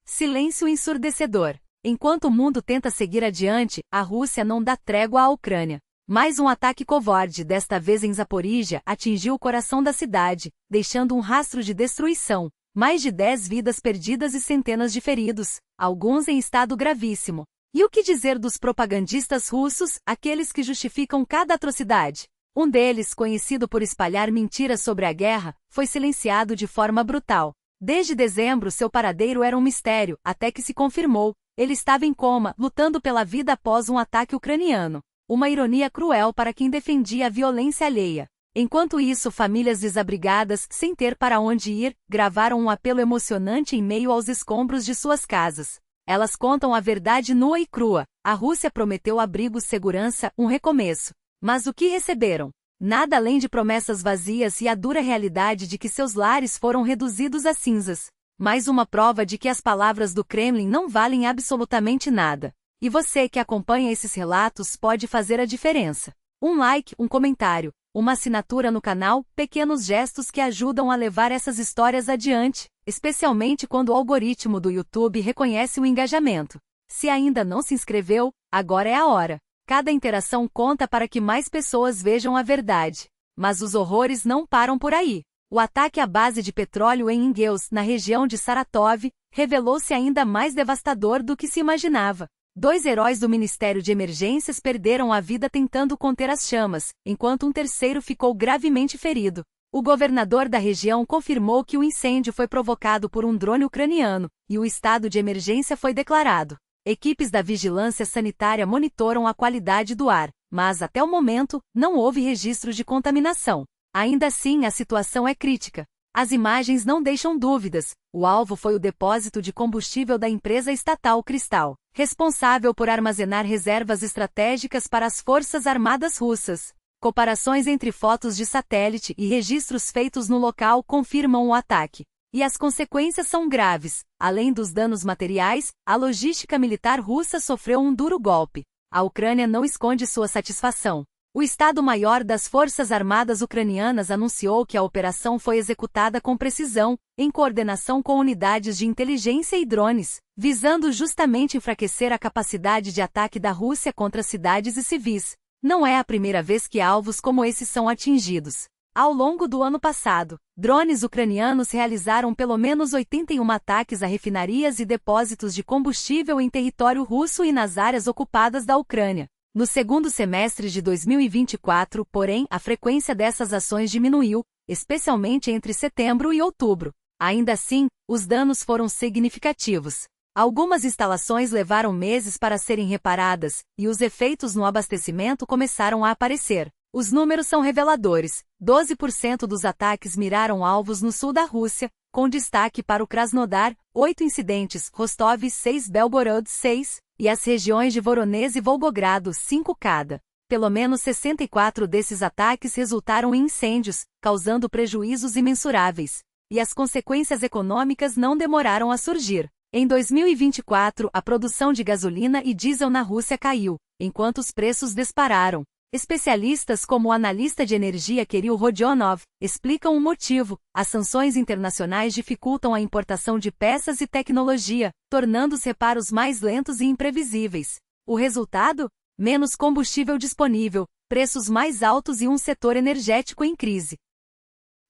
Silêncio ensurdecedor. Enquanto o mundo tenta seguir adiante, a Rússia não dá trégua à Ucrânia. Mais um ataque covarde, desta vez em Zaporíjia, atingiu o coração da cidade, deixando um rastro de destruição. Mais de 10 vidas perdidas e centenas de feridos, alguns em estado gravíssimo. E o que dizer dos propagandistas russos, aqueles que justificam cada atrocidade? Um deles, conhecido por espalhar mentiras sobre a guerra, foi silenciado de forma brutal. Desde dezembro, seu paradeiro era um mistério, até que se confirmou. Ele estava em coma, lutando pela vida após um ataque ucraniano. Uma ironia cruel para quem defendia a violência alheia. Enquanto isso, famílias desabrigadas, sem ter para onde ir, gravaram um apelo emocionante em meio aos escombros de suas casas. Elas contam a verdade nua e crua. A Rússia prometeu abrigo, segurança, um recomeço. Mas o que receberam? Nada além de promessas vazias e a dura realidade de que seus lares foram reduzidos a cinzas. Mais uma prova de que as palavras do Kremlin não valem absolutamente nada. E você que acompanha esses relatos pode fazer a diferença. Um like, um comentário, uma assinatura no canal, pequenos gestos que ajudam a levar essas histórias adiante, especialmente quando o algoritmo do YouTube reconhece o engajamento. Se ainda não se inscreveu, agora é a hora. Cada interação conta para que mais pessoas vejam a verdade. Mas os horrores não param por aí. O ataque à base de petróleo em Ingueus, na região de Saratov, revelou-se ainda mais devastador do que se imaginava. 2 heróis do Ministério de Emergências perderam a vida tentando conter as chamas, enquanto um terceiro ficou gravemente ferido. O governador da região confirmou que o incêndio foi provocado por um drone ucraniano, e o estado de emergência foi declarado. Equipes da vigilância sanitária monitoram a qualidade do ar, mas até o momento, não houve registros de contaminação. Ainda assim, a situação é crítica. As imagens não deixam dúvidas. O alvo foi o depósito de combustível da empresa estatal Cristal, responsável por armazenar reservas estratégicas para as Forças Armadas Russas. Comparações entre fotos de satélite e registros feitos no local confirmam o ataque. E as consequências são graves. Além dos danos materiais, a logística militar russa sofreu um duro golpe. A Ucrânia não esconde sua satisfação. O Estado-Maior das Forças Armadas Ucranianas anunciou que a operação foi executada com precisão, em coordenação com unidades de inteligência e drones, visando justamente enfraquecer a capacidade de ataque da Rússia contra cidades e civis. Não é a primeira vez que alvos como esses são atingidos. Ao longo do ano passado, drones ucranianos realizaram pelo menos 81 ataques a refinarias e depósitos de combustível em território russo e nas áreas ocupadas da Ucrânia. No segundo semestre de 2024, porém, a frequência dessas ações diminuiu, especialmente entre setembro e outubro. Ainda assim, os danos foram significativos. Algumas instalações levaram meses para serem reparadas, e os efeitos no abastecimento começaram a aparecer. Os números são reveladores. 12% dos ataques miraram alvos no sul da Rússia, com destaque para o Krasnodar, 8 incidentes, Rostov 6, Belgorod 6, e as regiões de Voronezh e Volgogrado 5 cada. Pelo menos 64 desses ataques resultaram em incêndios, causando prejuízos imensuráveis. E as consequências econômicas não demoraram a surgir. Em 2024, a produção de gasolina e diesel na Rússia caiu, enquanto os preços dispararam. Especialistas como o analista de energia Kirill Rodionov explicam o motivo. As sanções internacionais dificultam a importação de peças e tecnologia, tornando os reparos mais lentos e imprevisíveis. O resultado? Menos combustível disponível, preços mais altos e um setor energético em crise.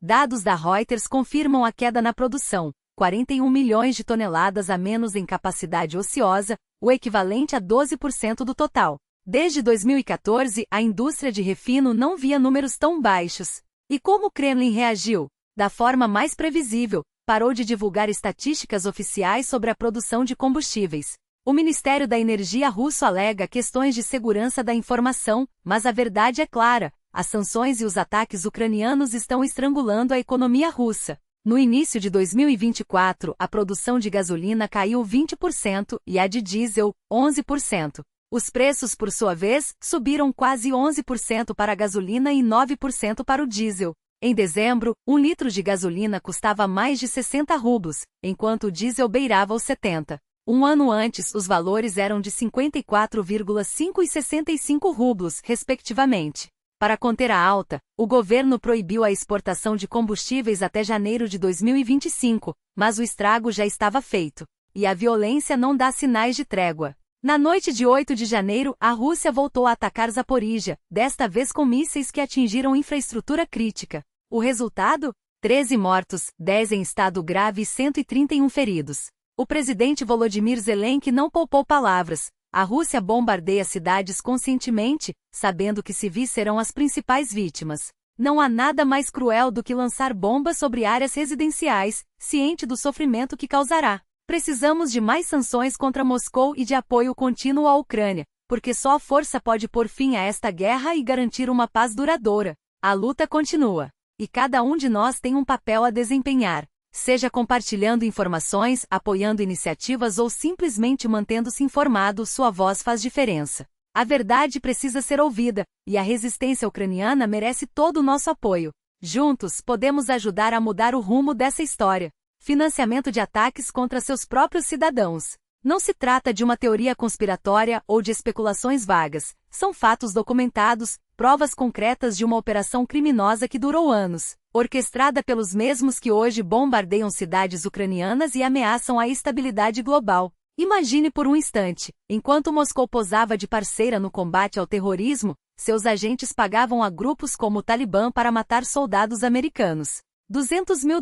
Dados da Reuters confirmam a queda na produção. 41 milhões de toneladas a menos em capacidade ociosa, o equivalente a 12% do total. Desde 2014, a indústria de refino não via números tão baixos. E como o Kremlin reagiu? Da forma mais previsível, parou de divulgar estatísticas oficiais sobre a produção de combustíveis. O Ministério da Energia russo alega questões de segurança da informação, mas a verdade é clara: as sanções e os ataques ucranianos estão estrangulando a economia russa. No início de 2024, a produção de gasolina caiu 20% e a de diesel, 11%. Os preços, por sua vez, subiram quase 11% para a gasolina e 9% para o diesel. Em dezembro, 1 litro de gasolina custava mais de 60 rublos, enquanto o diesel beirava os 70. Um ano antes, os valores eram de 54,5 e 65 rublos, respectivamente. Para conter a alta, o governo proibiu a exportação de combustíveis até janeiro de 2025, mas o estrago já estava feito. e a violência não dá sinais de trégua. Na noite de 8 de janeiro, a Rússia voltou a atacar Zaporíjia, desta vez com mísseis que atingiram infraestrutura crítica. O resultado? 13 mortos, 10 em estado grave e 131 feridos. O presidente Volodymyr Zelensky não poupou palavras. A Rússia bombardeia cidades conscientemente, sabendo que civis serão as principais vítimas. Não há nada mais cruel do que lançar bombas sobre áreas residenciais, ciente do sofrimento que causará. Precisamos de mais sanções contra Moscou e de apoio contínuo à Ucrânia, porque só a força pode pôr fim a esta guerra e garantir uma paz duradoura. A luta continua. E cada um de nós tem um papel a desempenhar. Seja compartilhando informações, apoiando iniciativas ou simplesmente mantendo-se informado, sua voz faz diferença. A verdade precisa ser ouvida, e a resistência ucraniana merece todo o nosso apoio. Juntos, podemos ajudar a mudar o rumo dessa história. Financiamento de ataques contra seus próprios cidadãos. Não se trata de uma teoria conspiratória ou de especulações vagas. São fatos documentados, provas concretas de uma operação criminosa que durou anos, orquestrada pelos mesmos que hoje bombardeiam cidades ucranianas e ameaçam a estabilidade global. Imagine por um instante, enquanto Moscou posava de parceira no combate ao terrorismo, seus agentes pagavam a grupos como o Talibã para matar soldados americanos. $200 mil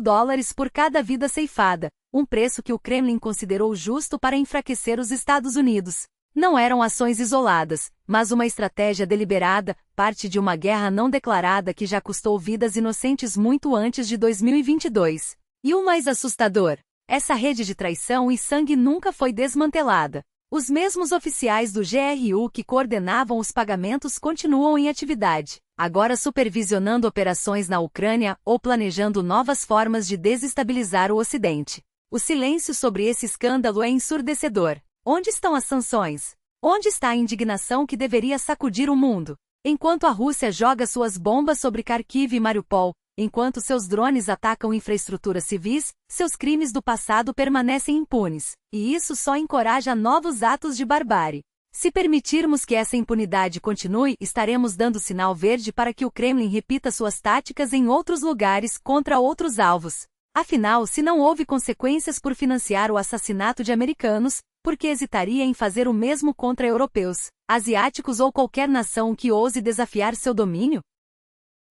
por cada vida ceifada, um preço que o Kremlin considerou justo para enfraquecer os Estados Unidos. Não eram ações isoladas, mas uma estratégia deliberada, parte de uma guerra não declarada que já custou vidas inocentes muito antes de 2022. E o mais assustador? Essa rede de traição e sangue nunca foi desmantelada. Os mesmos oficiais do GRU que coordenavam os pagamentos continuam em atividade, agora supervisionando operações na Ucrânia ou planejando novas formas de desestabilizar o Ocidente. O silêncio sobre esse escândalo é ensurdecedor. Onde estão as sanções? Onde está a indignação que deveria sacudir o mundo? Enquanto a Rússia joga suas bombas sobre Kharkiv e Mariupol, enquanto seus drones atacam infraestruturas civis, seus crimes do passado permanecem impunes, e isso só encoraja novos atos de barbárie. Se permitirmos que essa impunidade continue, estaremos dando sinal verde para que o Kremlin repita suas táticas em outros lugares contra outros alvos. Afinal, se não houve consequências por financiar o assassinato de americanos, por que hesitaria em fazer o mesmo contra europeus, asiáticos ou qualquer nação que ouse desafiar seu domínio?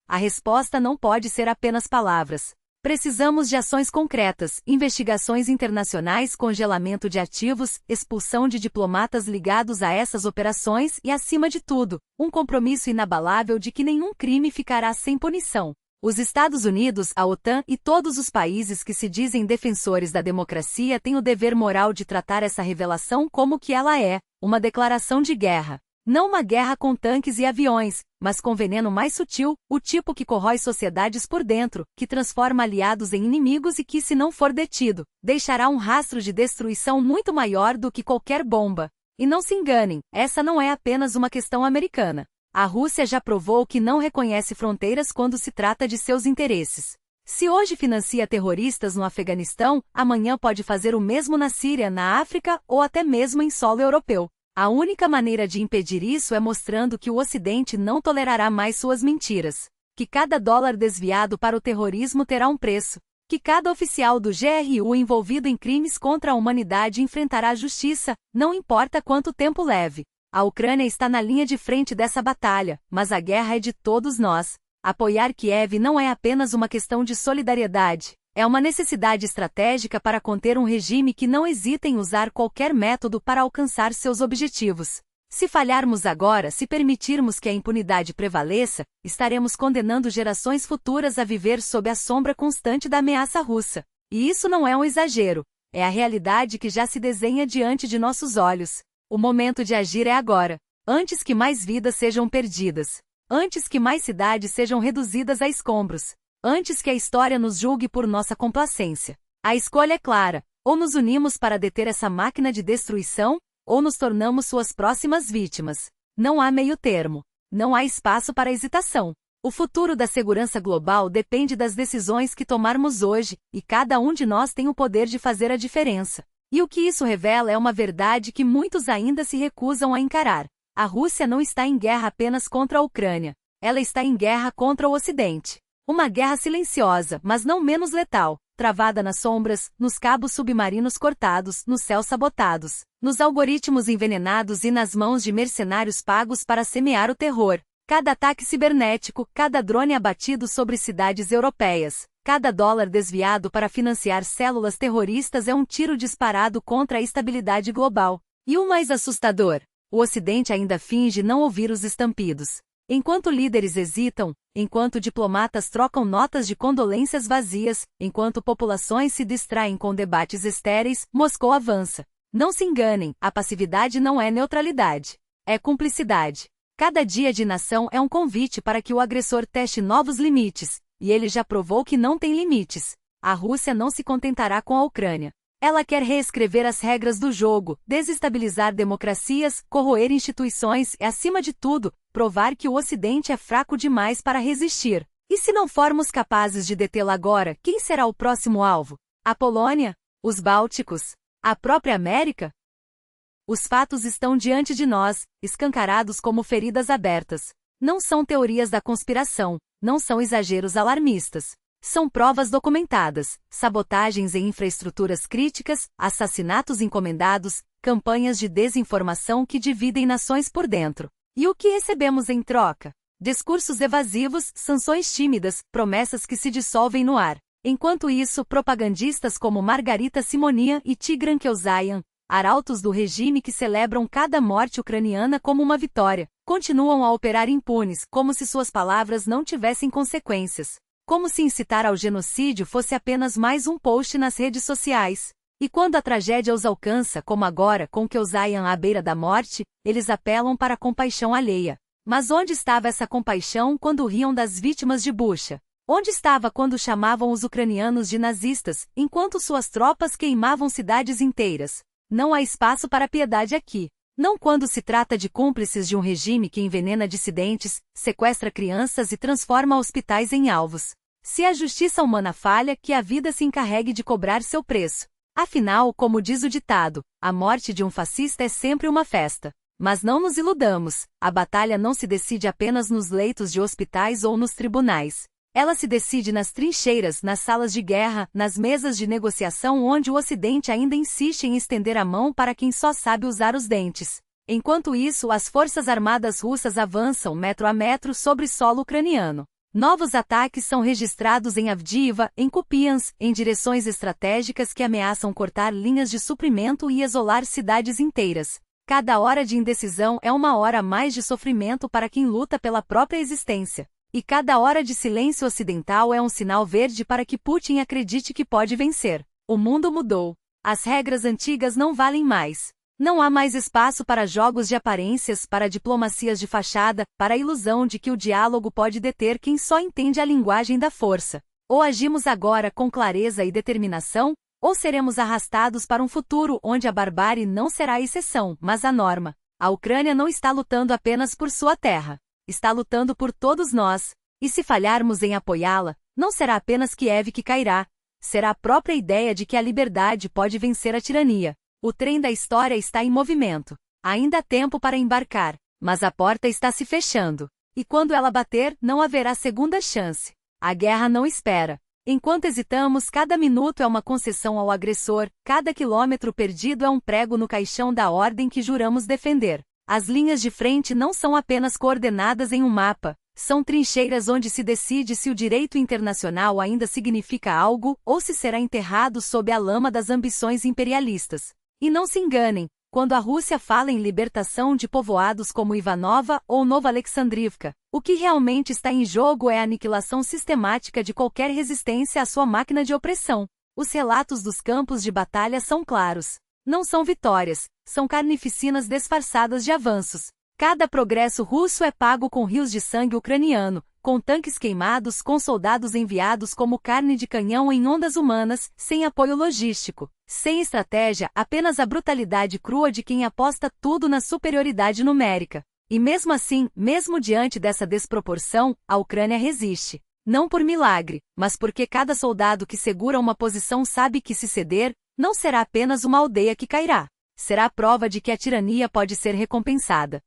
A resposta não pode ser apenas palavras. Precisamos de ações concretas, investigações internacionais, congelamento de ativos, expulsão de diplomatas ligados a essas operações e, acima de tudo, um compromisso inabalável de que nenhum crime ficará sem punição. Os Estados Unidos, a OTAN e todos os países que se dizem defensores da democracia têm o dever moral de tratar essa revelação como que ela é, uma declaração de guerra. Não uma guerra com tanques e aviões, mas com veneno mais sutil, o tipo que corrói sociedades por dentro, que transforma aliados em inimigos e que, se não for detido, deixará um rastro de destruição muito maior do que qualquer bomba. E não se enganem, essa não é apenas uma questão americana. A Rússia já provou que não reconhece fronteiras quando se trata de seus interesses. Se hoje financia terroristas no Afeganistão, amanhã pode fazer o mesmo na Síria, na África ou até mesmo em solo europeu. A única maneira de impedir isso é mostrando que o Ocidente não tolerará mais suas mentiras. Que cada dólar desviado para o terrorismo terá um preço. Que cada oficial do GRU envolvido em crimes contra a humanidade enfrentará a justiça, não importa quanto tempo leve. A Ucrânia está na linha de frente dessa batalha, mas a guerra é de todos nós. Apoiar Kiev não é apenas uma questão de solidariedade. É uma necessidade estratégica para conter um regime que não hesita em usar qualquer método para alcançar seus objetivos. Se falharmos agora, se permitirmos que a impunidade prevaleça, estaremos condenando gerações futuras a viver sob a sombra constante da ameaça russa. E isso não é um exagero, é a realidade que já se desenha diante de nossos olhos. O momento de agir é agora, antes que mais vidas sejam perdidas, antes que mais cidades sejam reduzidas a escombros. Antes que a história nos julgue por nossa complacência. A escolha é clara: ou nos unimos para deter essa máquina de destruição, ou nos tornamos suas próximas vítimas. Não há meio termo. Não há espaço para hesitação. O futuro da segurança global depende das decisões que tomarmos hoje, e cada um de nós tem o poder de fazer a diferença. E o que isso revela é uma verdade que muitos ainda se recusam a encarar. A Rússia não está em guerra apenas contra a Ucrânia. Ela está em guerra contra o Ocidente. Uma guerra silenciosa, mas não menos letal. travada nas sombras, nos cabos submarinos cortados, nos céus sabotados, nos algoritmos envenenados e nas mãos de mercenários pagos para semear o terror. Cada ataque cibernético, cada drone abatido sobre cidades europeias, cada dólar desviado para financiar células terroristas é um tiro disparado contra a estabilidade global. E o mais assustador, o Ocidente ainda finge não ouvir os estampidos. Enquanto líderes hesitam, enquanto diplomatas trocam notas de condolências vazias, enquanto populações se distraem com debates estéreis, Moscou avança. Não se enganem, a passividade não é neutralidade. É cumplicidade. Cada dia de inação é um convite para que o agressor teste novos limites, e ele já provou que não tem limites. A Rússia não se contentará com a Ucrânia. Ela quer reescrever as regras do jogo, desestabilizar democracias, corroer instituições e, acima de tudo, provar que o Ocidente é fraco demais para resistir. E se não formos capazes de detê-la agora, quem será o próximo alvo? A Polônia? Os Bálticos? A própria América? Os fatos estão diante de nós, escancarados como feridas abertas. Não são teorias da conspiração, não são exageros alarmistas. São provas documentadas, sabotagens em infraestruturas críticas, assassinatos encomendados, campanhas de desinformação que dividem nações por dentro. E o que recebemos em troca? Discursos evasivos, sanções tímidas, promessas que se dissolvem no ar. Enquanto isso, propagandistas como Margarita Simonia e Tigran Keusayan, arautos do regime que celebram cada morte ucraniana como uma vitória, continuam a operar impunes, como se suas palavras não tivessem consequências. Como se incitar ao genocídio fosse apenas mais um post nas redes sociais. E quando a tragédia os alcança, como agora, com Keusayan à beira da morte, eles apelam para a compaixão alheia. Mas onde estava essa compaixão quando riam das vítimas de Bucha? Onde estava quando chamavam os ucranianos de nazistas, enquanto suas tropas queimavam cidades inteiras? Não há espaço para piedade aqui. Não quando se trata de cúmplices de um regime que envenena dissidentes, sequestra crianças e transforma hospitais em alvos. Se a justiça humana falha, que a vida se encarregue de cobrar seu preço. Afinal, como diz o ditado, a morte de um fascista é sempre uma festa. Mas não nos iludamos, a batalha não se decide apenas nos leitos de hospitais ou nos tribunais. Ela se decide nas trincheiras, nas salas de guerra, nas mesas de negociação onde o Ocidente ainda insiste em estender a mão para quem só sabe usar os dentes. Enquanto isso, as forças armadas russas avançam metro a metro sobre solo ucraniano. Novos ataques são registrados em Avdiivka, em Kupiansk, em direções estratégicas que ameaçam cortar linhas de suprimento e isolar cidades inteiras. Cada hora de indecisão é uma hora a mais de sofrimento para quem luta pela própria existência. E cada hora de silêncio ocidental é um sinal verde para que Putin acredite que pode vencer. O mundo mudou. As regras antigas não valem mais. Não há mais espaço para jogos de aparências, para diplomacias de fachada, para a ilusão de que o diálogo pode deter quem só entende a linguagem da força. Ou agimos agora com clareza e determinação, ou seremos arrastados para um futuro onde a barbárie não será a exceção, mas a norma. A Ucrânia não está lutando apenas por sua terra. Está lutando por todos nós, e se falharmos em apoiá-la, não será apenas Kiev que cairá, será a própria ideia de que a liberdade pode vencer a tirania. O trem da história está em movimento. Ainda há tempo para embarcar, mas a porta está se fechando. E quando ela bater, não haverá segunda chance. A guerra não espera. Enquanto hesitamos, cada minuto é uma concessão ao agressor, cada quilômetro perdido é um prego no caixão da ordem que juramos defender. As linhas de frente não são apenas coordenadas em um mapa, são trincheiras onde se decide se o direito internacional ainda significa algo ou se será enterrado sob a lama das ambições imperialistas. E não se enganem, quando a Rússia fala em libertação de povoados como Ivanova ou Nova Alexandrivka, o que realmente está em jogo é a aniquilação sistemática de qualquer resistência à sua máquina de opressão. Os relatos dos campos de batalha são claros. Não são vitórias, são carnificinas disfarçadas de avanços. Cada progresso russo é pago com rios de sangue ucraniano, com tanques queimados, com soldados enviados como carne de canhão em ondas humanas, sem apoio logístico, sem estratégia, apenas a brutalidade crua de quem aposta tudo na superioridade numérica. E mesmo assim, mesmo diante dessa desproporção, a Ucrânia resiste. Não por milagre, mas porque cada soldado que segura uma posição sabe que se ceder, não será apenas uma aldeia que cairá. Será a prova de que a tirania pode ser recompensada.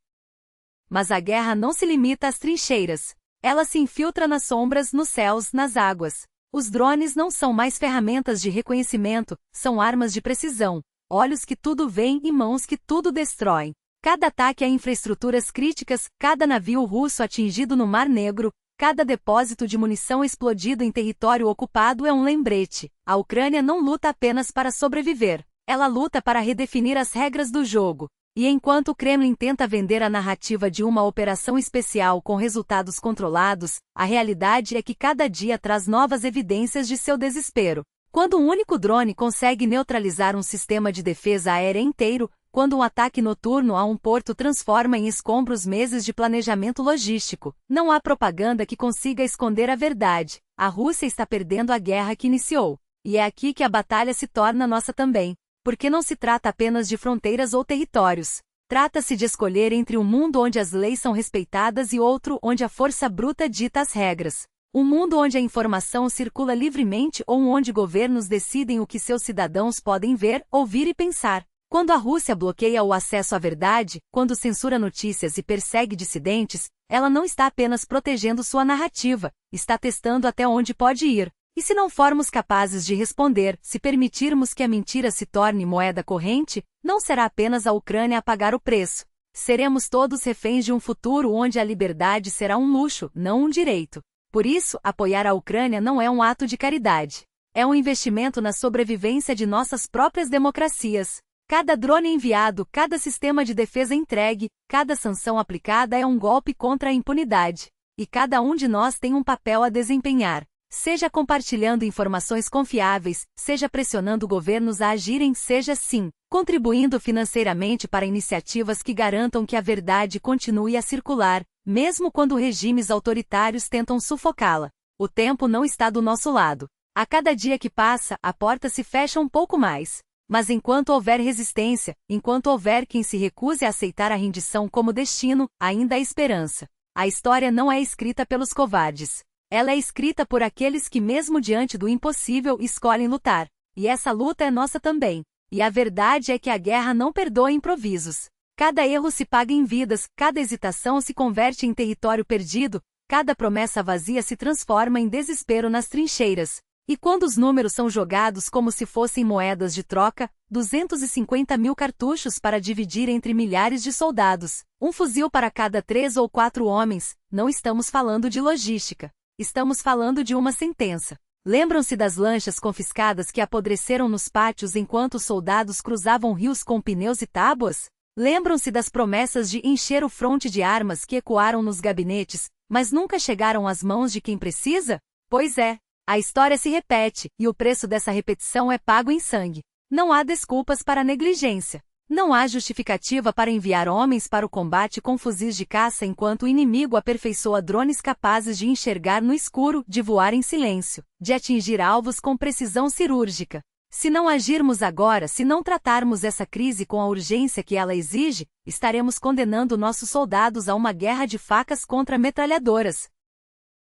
Mas a guerra não se limita às trincheiras. Ela se infiltra nas sombras, nos céus, nas águas. Os drones não são mais ferramentas de reconhecimento, são armas de precisão, olhos que tudo veem e mãos que tudo destroem. Cada ataque a infraestruturas críticas, cada navio russo atingido no Mar Negro, cada depósito de munição explodido em território ocupado é um lembrete. A Ucrânia não luta apenas para sobreviver, ela luta para redefinir as regras do jogo. E enquanto o Kremlin tenta vender a narrativa de uma operação especial com resultados controlados, a realidade é que cada dia traz novas evidências de seu desespero. Quando um único drone consegue neutralizar um sistema de defesa aérea inteiro, quando um ataque noturno a um porto transforma em escombros meses de planejamento logístico, não há propaganda que consiga esconder a verdade. A Rússia está perdendo a guerra que iniciou. E é aqui que a batalha se torna nossa também. Porque não se trata apenas de fronteiras ou territórios. Trata-se de escolher entre um mundo onde as leis são respeitadas e outro onde a força bruta dita as regras. Um mundo onde a informação circula livremente ou onde governos decidem o que seus cidadãos podem ver, ouvir e pensar. Quando a Rússia bloqueia o acesso à verdade, quando censura notícias e persegue dissidentes, ela não está apenas protegendo sua narrativa, está testando até onde pode ir. E se não formos capazes de responder, se permitirmos que a mentira se torne moeda corrente, não será apenas a Ucrânia a pagar o preço. Seremos todos reféns de um futuro onde a liberdade será um luxo, não um direito. Por isso, apoiar a Ucrânia não é um ato de caridade. É um investimento na sobrevivência de nossas próprias democracias. Cada drone enviado, cada sistema de defesa entregue, cada sanção aplicada é um golpe contra a impunidade. E cada um de nós tem um papel a desempenhar. Seja compartilhando informações confiáveis, seja pressionando governos a agirem, seja sim, contribuindo financeiramente para iniciativas que garantam que a verdade continue a circular, mesmo quando regimes autoritários tentam sufocá-la. O tempo não está do nosso lado. A cada dia que passa, a porta se fecha um pouco mais. Mas enquanto houver resistência, enquanto houver quem se recuse a aceitar a rendição como destino, ainda há esperança. A história não é escrita pelos covardes. Ela é escrita por aqueles que mesmo diante do impossível escolhem lutar. E essa luta é nossa também. E a verdade é que a guerra não perdoa improvisos. Cada erro se paga em vidas, cada hesitação se converte em território perdido, cada promessa vazia se transforma em desespero nas trincheiras. E quando os números são jogados como se fossem moedas de troca, 250 mil cartuchos para dividir entre milhares de soldados, um fuzil para cada 3 ou 4 homens, não estamos falando de logística. Estamos falando de uma sentença. Lembram-se das lanchas confiscadas que apodreceram nos pátios enquanto os soldados cruzavam rios com pneus e tábuas? Lembram-se das promessas de encher o fronte de armas que ecoaram nos gabinetes, mas nunca chegaram às mãos de quem precisa? Pois é, a história se repete, e o preço dessa repetição é pago em sangue. Não há desculpas para a negligência. Não há justificativa para enviar homens para o combate com fuzis de caça enquanto o inimigo aperfeiçoa drones capazes de enxergar no escuro, de voar em silêncio, de atingir alvos com precisão cirúrgica. Se não agirmos agora, se não tratarmos essa crise com a urgência que ela exige, estaremos condenando nossos soldados a uma guerra de facas contra metralhadoras.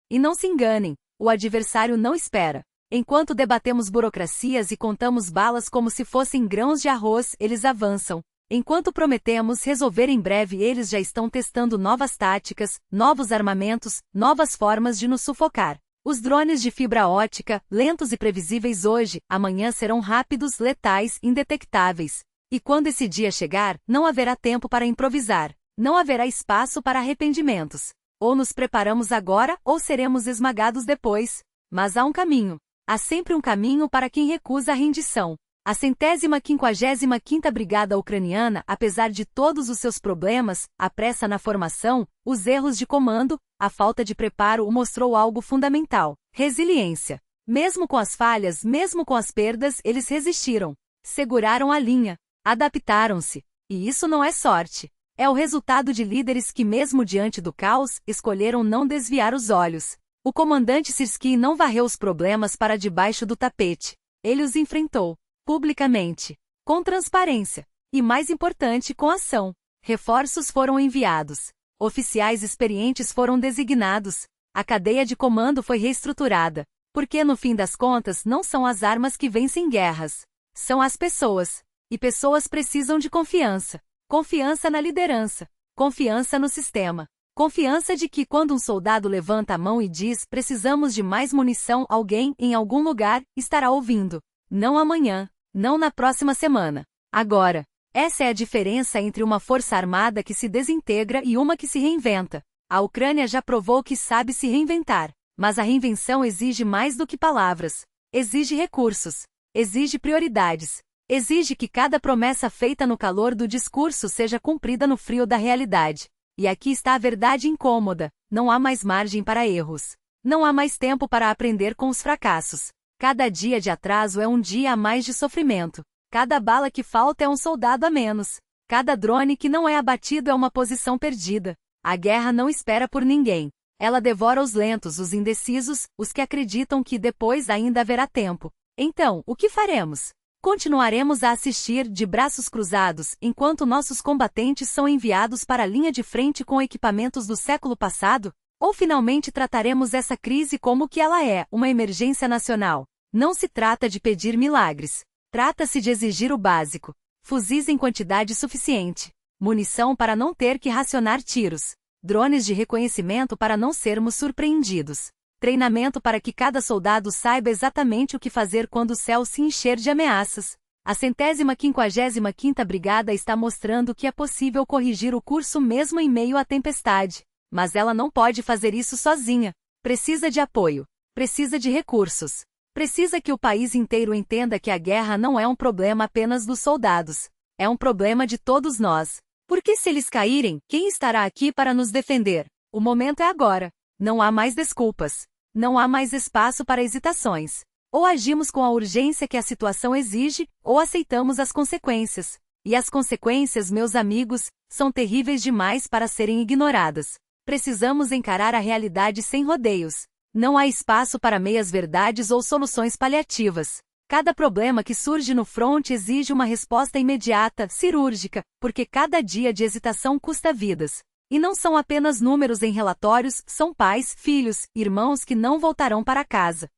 E não se enganem, o adversário não espera. Enquanto debatemos burocracias e contamos balas como se fossem grãos de arroz, eles avançam. Enquanto prometemos resolver em breve, eles já estão testando novas táticas, novos armamentos, novas formas de nos sufocar. Os drones de fibra ótica, lentos e previsíveis hoje, amanhã serão rápidos, letais, indetectáveis. E quando esse dia chegar, não haverá tempo para improvisar. Não haverá espaço para arrependimentos. Ou nos preparamos agora, ou seremos esmagados depois. Mas há um caminho. Há sempre um caminho para quem recusa a rendição. A 155ª Brigada Ucraniana, apesar de todos os seus problemas, a pressa na formação, os erros de comando, a falta de preparo mostrou algo fundamental: resiliência. Mesmo com as falhas, mesmo com as perdas, eles resistiram. Seguraram a linha. Adaptaram-se. E isso não é sorte. É o resultado de líderes que, mesmo diante do caos, escolheram não desviar os olhos. O comandante Syrskyi não varreu os problemas para debaixo do tapete. Ele os enfrentou, publicamente, com transparência, e mais importante, com ação. Reforços foram enviados. Oficiais experientes foram designados. A cadeia de comando foi reestruturada. Porque no fim das contas não são as armas que vencem guerras. São as pessoas. E pessoas precisam de confiança. Confiança na liderança. Confiança no sistema. Confiança de que quando um soldado levanta a mão e diz precisamos de mais munição, alguém, em algum lugar, estará ouvindo. Não amanhã, não na próxima semana. Agora. Essa é a diferença entre uma força armada que se desintegra e uma que se reinventa. A Ucrânia já provou que sabe se reinventar, mas a reinvenção exige mais do que palavras. Exige recursos. Exige prioridades. Exige que cada promessa feita no calor do discurso seja cumprida no frio da realidade. E aqui está a verdade incômoda: não há mais margem para erros. Não há mais tempo para aprender com os fracassos. Cada dia de atraso é um dia a mais de sofrimento. Cada bala que falta é um soldado a menos. Cada drone que não é abatido é uma posição perdida. A guerra não espera por ninguém. Ela devora os lentos, os indecisos, os que acreditam que depois ainda haverá tempo. Então, o que faremos? Continuaremos a assistir, de braços cruzados, enquanto nossos combatentes são enviados para a linha de frente com equipamentos do século passado? Ou finalmente trataremos essa crise como o que ela é, uma emergência nacional? Não se trata de pedir milagres. Trata-se de exigir o básico. Fuzis em quantidade suficiente. Munição para não ter que racionar tiros. Drones de reconhecimento para não sermos surpreendidos. Treinamento para que cada soldado saiba exatamente o que fazer quando o céu se encher de ameaças. A 155ª Brigada está mostrando que é possível corrigir o curso mesmo em meio à tempestade. Mas ela não pode fazer isso sozinha. Precisa de apoio. Precisa de recursos. Precisa que o país inteiro entenda que a guerra não é um problema apenas dos soldados. É um problema de todos nós. Porque se eles caírem, quem estará aqui para nos defender? O momento é agora. Não há mais desculpas. Não há mais espaço para hesitações. Ou agimos com a urgência que a situação exige, ou aceitamos as consequências. E as consequências, meus amigos, são terríveis demais para serem ignoradas. Precisamos encarar a realidade sem rodeios. Não há espaço para meias-verdades ou soluções paliativas. Cada problema que surge no fronte exige uma resposta imediata, cirúrgica, porque cada dia de hesitação custa vidas. E não são apenas números em relatórios, são pais, filhos, irmãos que não voltarão para casa.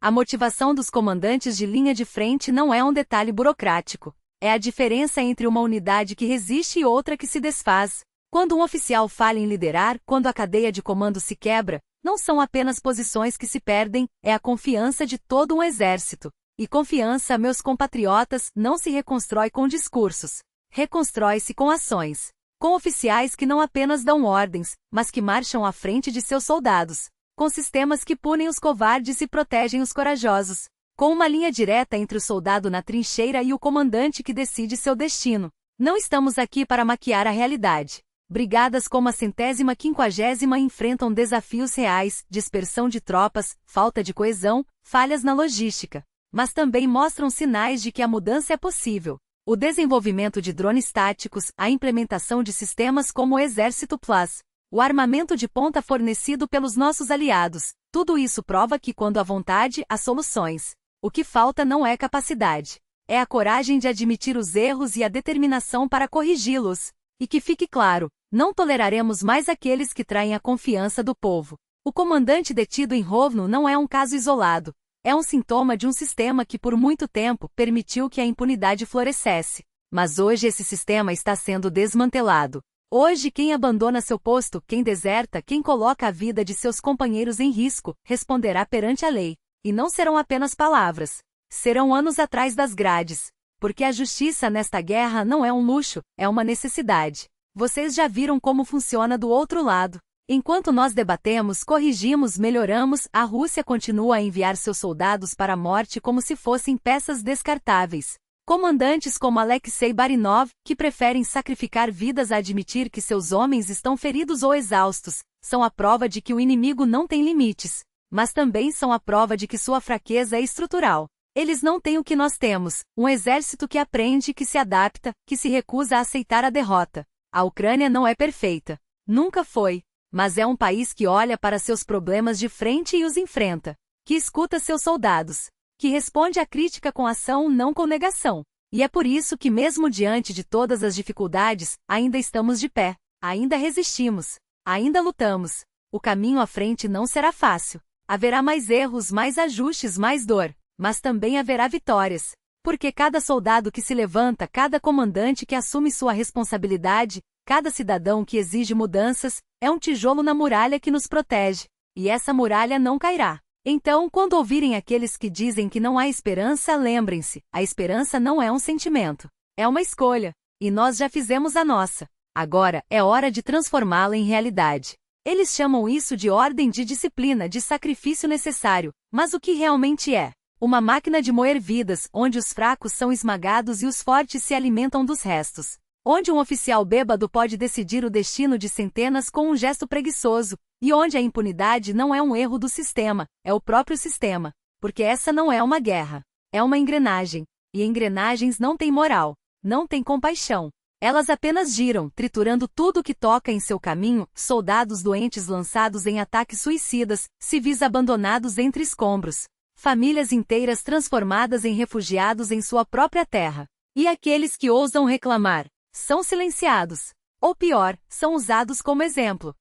A motivação dos comandantes de linha de frente não é um detalhe burocrático. É a diferença entre uma unidade que resiste e outra que se desfaz. Quando um oficial falha em liderar, quando a cadeia de comando se quebra, não são apenas posições que se perdem, é a confiança de todo um exército. E confiança, meus compatriotas, não se reconstrói com discursos. Reconstrói-se com ações. Com oficiais que não apenas dão ordens, mas que marcham à frente de seus soldados. Com sistemas que punem os covardes e protegem os corajosos. Com uma linha direta entre o soldado na trincheira e o comandante que decide seu destino. Não estamos aqui para maquiar a realidade. Brigadas como a 155ª enfrentam desafios reais, dispersão de tropas, falta de coesão, falhas na logística. Mas também mostram sinais de que a mudança é possível. O desenvolvimento de drones táticos, a implementação de sistemas como o Exército Plus, o armamento de ponta fornecido pelos nossos aliados, tudo isso prova que quando há vontade, há soluções. O que falta não é capacidade. É a coragem de admitir os erros e a determinação para corrigi-los. E que fique claro, não toleraremos mais aqueles que traem a confiança do povo. O comandante detido em Rovno não é um caso isolado. É um sintoma de um sistema que por muito tempo permitiu que a impunidade florescesse. Mas hoje esse sistema está sendo desmantelado. Hoje quem abandona seu posto, quem deserta, quem coloca a vida de seus companheiros em risco, responderá perante a lei. E não serão apenas palavras. Serão anos atrás das grades. Porque a justiça nesta guerra não é um luxo, é uma necessidade. Vocês já viram como funciona do outro lado. Enquanto nós debatemos, corrigimos, melhoramos, a Rússia continua a enviar seus soldados para a morte como se fossem peças descartáveis. Comandantes como Alexei Barinov, que preferem sacrificar vidas a admitir que seus homens estão feridos ou exaustos, são a prova de que o inimigo não tem limites. Mas também são a prova de que sua fraqueza é estrutural. Eles não têm o que nós temos, um exército que aprende, que se adapta, que se recusa a aceitar a derrota. A Ucrânia não é perfeita. Nunca foi. Mas é um país que olha para seus problemas de frente e os enfrenta. Que escuta seus soldados. Que responde à crítica com ação, não com negação. E é por isso que mesmo diante de todas as dificuldades, ainda estamos de pé. Ainda resistimos. Ainda lutamos. O caminho à frente não será fácil. Haverá mais erros, mais ajustes, mais dor. Mas também haverá vitórias. Porque cada soldado que se levanta, cada comandante que assume sua responsabilidade, Cada cidadão que exige mudanças é um tijolo na muralha que nos protege. E essa muralha não cairá. Então, quando ouvirem aqueles que dizem que não há esperança, lembrem-se, a esperança não é um sentimento. É uma escolha. E nós já fizemos a nossa. Agora, é hora de transformá-la em realidade. Eles chamam isso de ordem de disciplina, de sacrifício necessário. Mas o que realmente é? Uma máquina de moer vidas, onde os fracos são esmagados e os fortes se alimentam dos restos. Onde um oficial bêbado pode decidir o destino de centenas com um gesto preguiçoso, e onde a impunidade não é um erro do sistema, é o próprio sistema. Porque essa não é uma guerra. É uma engrenagem. E engrenagens não têm moral. Não têm compaixão. Elas apenas giram, triturando tudo que toca em seu caminho, soldados doentes lançados em ataques suicidas, civis abandonados entre escombros, famílias inteiras transformadas em refugiados em sua própria terra. E aqueles que ousam reclamar, são silenciados. Ou pior, são usados como exemplo.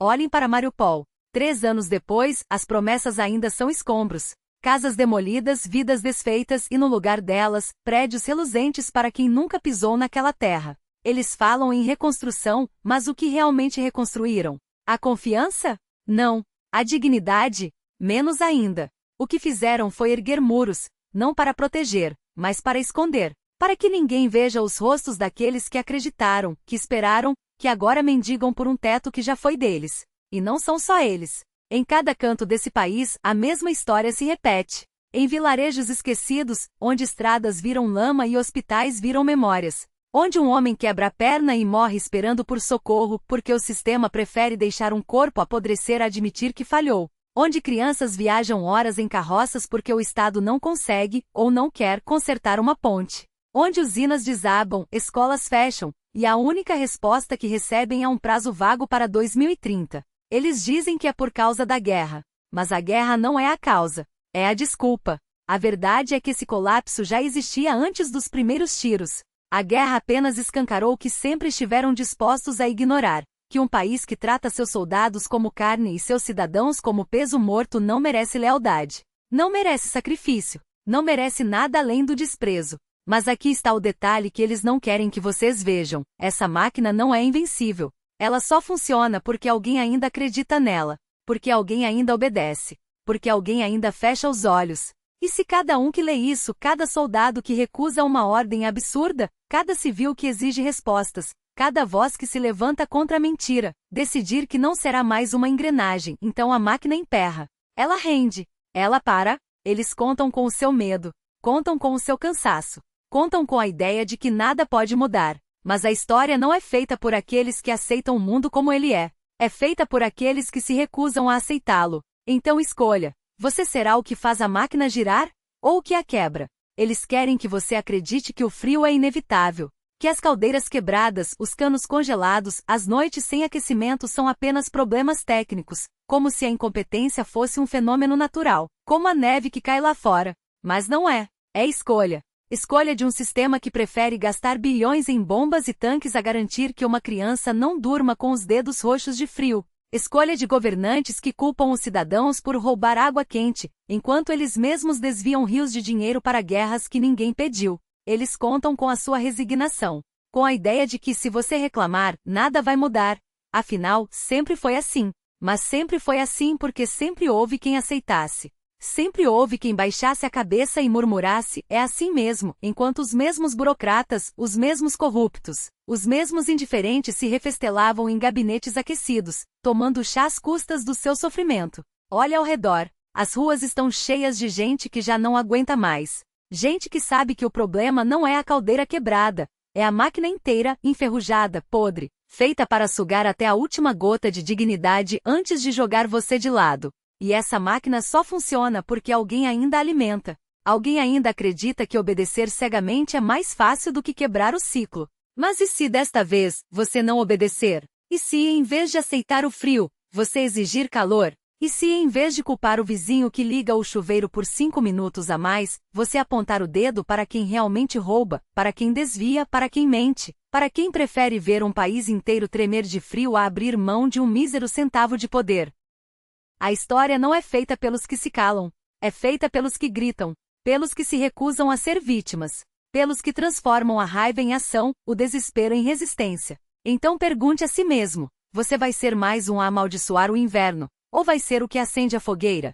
Olhem para Mariupol. 3 anos depois, as promessas ainda são escombros. Casas demolidas, vidas desfeitas e no lugar delas, prédios reluzentes para quem nunca pisou naquela terra. Eles falam em reconstrução, mas o que realmente reconstruíram? A confiança? Não. A dignidade? Menos ainda. O que fizeram foi erguer muros, não para proteger, mas para esconder. Para que ninguém veja os rostos daqueles que acreditaram, que esperaram, que agora mendigam por um teto que já foi deles. E não são só eles. Em cada canto desse país, a mesma história se repete. Em vilarejos esquecidos, onde estradas viram lama e hospitais viram memórias. Onde um homem quebra a perna e morre esperando por socorro, porque o sistema prefere deixar um corpo apodrecer a admitir que falhou. Onde crianças viajam horas em carroças porque o Estado não consegue, ou não quer, consertar uma ponte. Onde usinas desabam, escolas fecham, e a única resposta que recebem é um prazo vago para 2030. Eles dizem que é por causa da guerra. Mas a guerra não é a causa. É a desculpa. A verdade é que esse colapso já existia antes dos primeiros tiros. A guerra apenas escancarou que sempre estiveram dispostos a ignorar. Que um país que trata seus soldados como carne e seus cidadãos como peso morto não merece lealdade. Não merece sacrifício. Não merece nada além do desprezo. Mas aqui está o detalhe que eles não querem que vocês vejam. Essa máquina não é invencível. Ela só funciona porque alguém ainda acredita nela, porque alguém ainda obedece, porque alguém ainda fecha os olhos. E se cada um que lê isso, cada soldado que recusa uma ordem absurda, cada civil que exige respostas, cada voz que se levanta contra a mentira, decidir que não será mais uma engrenagem, então a máquina emperra. Ela rende. Ela para. Eles contam com o seu medo, contam com o seu cansaço, contam com a ideia de que nada pode mudar. Mas a história não é feita por aqueles que aceitam o mundo como ele é. É feita por aqueles que se recusam a aceitá-lo. Então escolha. Você será o que faz a máquina girar? Ou o que a quebra? Eles querem que você acredite que o frio é inevitável. Que as caldeiras quebradas, os canos congelados, as noites sem aquecimento são apenas problemas técnicos. Como se a incompetência fosse um fenômeno natural. Como a neve que cai lá fora. Mas não é. É escolha. Escolha de um sistema que prefere gastar bilhões em bombas e tanques a garantir que uma criança não durma com os dedos roxos de frio. Escolha de governantes que culpam os cidadãos por roubar água quente, enquanto eles mesmos desviam rios de dinheiro para guerras que ninguém pediu. Eles contam com a sua resignação. Com a ideia de que se você reclamar, nada vai mudar. Afinal, sempre foi assim. Mas sempre foi assim porque sempre houve quem aceitasse. Sempre houve quem baixasse a cabeça e murmurasse, é assim mesmo, enquanto os mesmos burocratas, os mesmos corruptos, os mesmos indiferentes se refestelavam em gabinetes aquecidos, tomando chá às custas do seu sofrimento. Olha ao redor, as ruas estão cheias de gente que já não aguenta mais. Gente que sabe que o problema não é a caldeira quebrada, é a máquina inteira, enferrujada, podre, feita para sugar até a última gota de dignidade antes de jogar você de lado. E essa máquina só funciona porque alguém ainda alimenta. Alguém ainda acredita que obedecer cegamente é mais fácil do que quebrar o ciclo. Mas e se desta vez, você não obedecer? E se, em vez de aceitar o frio, você exigir calor? E se, em vez de culpar o vizinho que liga o chuveiro por 5 minutos a mais, você apontar o dedo para quem realmente rouba, para quem desvia, para quem mente, para quem prefere ver um país inteiro tremer de frio a abrir mão de um mísero centavo de poder? A história não é feita pelos que se calam. É feita pelos que gritam, pelos que se recusam a ser vítimas, pelos que transformam a raiva em ação, o desespero em resistência. Então pergunte a si mesmo: você vai ser mais um a amaldiçoar o inverno, ou vai ser o que acende a fogueira?